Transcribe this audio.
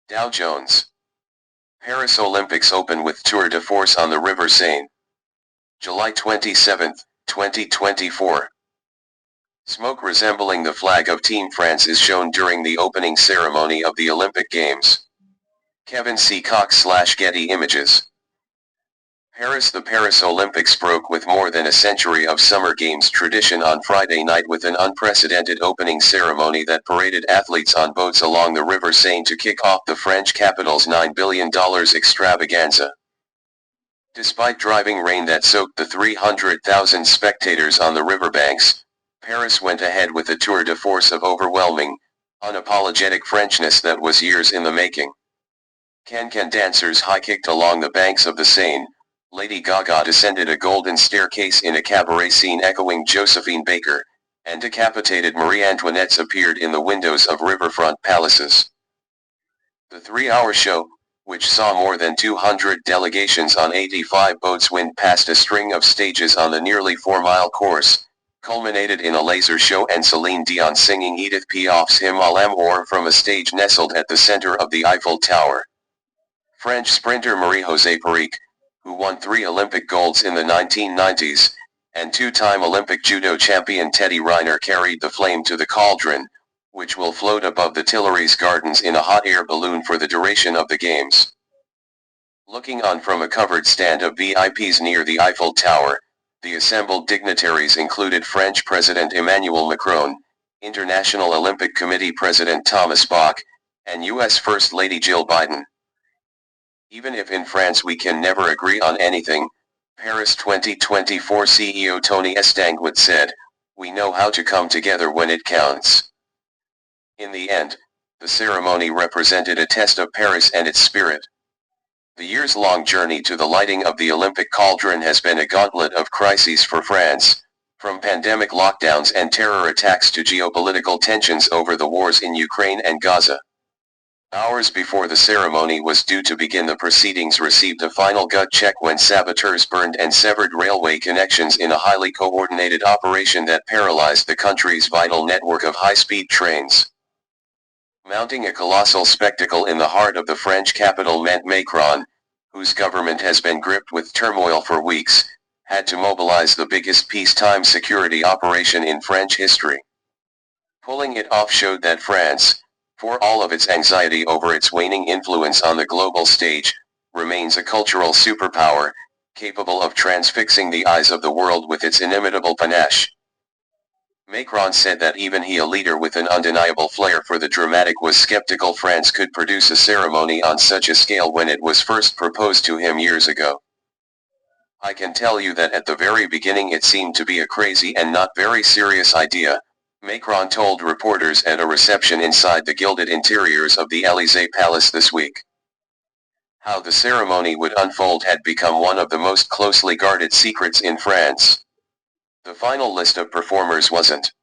Dow Jones Paris Olympics open with tour de force on the River Seine. July 27, 2024. Smoke resembling the flag of Team France is shown during the opening ceremony of the Olympic Games. Kevin C. Cox/Getty Images. The Paris Olympics broke with more than a century of Summer Games tradition on Friday night with an unprecedented opening ceremony that paraded athletes on boats along the River Seine to kick off the French capital's $9 billion extravaganza. Despite driving rain that soaked the 300,000 spectators on the riverbanks, Paris went ahead with a tour de force of overwhelming, unapologetic Frenchness that was years in the making. Can dancers high-kicked along the banks of the Seine. Lady Gaga descended a golden staircase in a cabaret scene echoing Josephine Baker, and decapitated Marie Antoinettes appeared in the windows of riverfront palaces. The 3-hour show, which saw more than 200 delegations on 85 boats wind past a string of stages on the nearly 4-mile course, culminated in a laser show and Seline Dion singing Edith P.'s hymn à l'amour from a stage nestled at the center of the Eiffel Tower. French sprinter Marie-Josée Perq, who won 3 Olympic golds in the 1990s, and 2-time Olympic judo champion Teddy Riner carried the flame to the Cauldron, which will float above the Tuileries Gardens in a hot air balloon for the duration of the Games. Looking on from a covered stand of VIPs near the Eiffel Tower, the assembled dignitaries included French President Emanuel Macron, International Olympic Committee President Thomas Bach, and U.S. First Lady Jill Biden. Even if in France we can never agree on anything, Paris 2024 CEO Tony Estang said, "We know how to come together when it counts." In the end, the ceremony represented a test of Paris and its spirit. The years-long journey to the lighting of the Olympic cauldron has been a gauntlet of crises for France, from pandemic lockdowns and terror attacks to geopolitical tensions over the wars in Ukraine and Gaza. Hours before the ceremony was due to begin, the proceedings received a final gut check when saboteurs burned and severed railway connections in a highly coordinated operation that paralyzed the country's vital network of high-speed trains. Mounting a colossal spectacle in the heart of the French capital meant Macron, whose government has been gripped with turmoil for weeks, had to mobilize the biggest peacetime security operation in French history. Pulling it off showed that France, for all of its anxiety over its waning influence on the global stage, remains a cultural superpower, capable of transfixing the eyes of the world with its inimitable panache. Macron said that even he, a leader with an undeniable flair for the dramatic, was skeptical France could produce a ceremony on such a scale when it was first proposed to him years ago. "I can tell you that at the very beginning it seemed to be a crazy and not very serious idea," Macron told reporters at a reception inside the Gilded Interiors of the Élysée Palace this week. How the ceremony would unfold had become one of the most closely guarded secrets in France. The final list of performers wasn't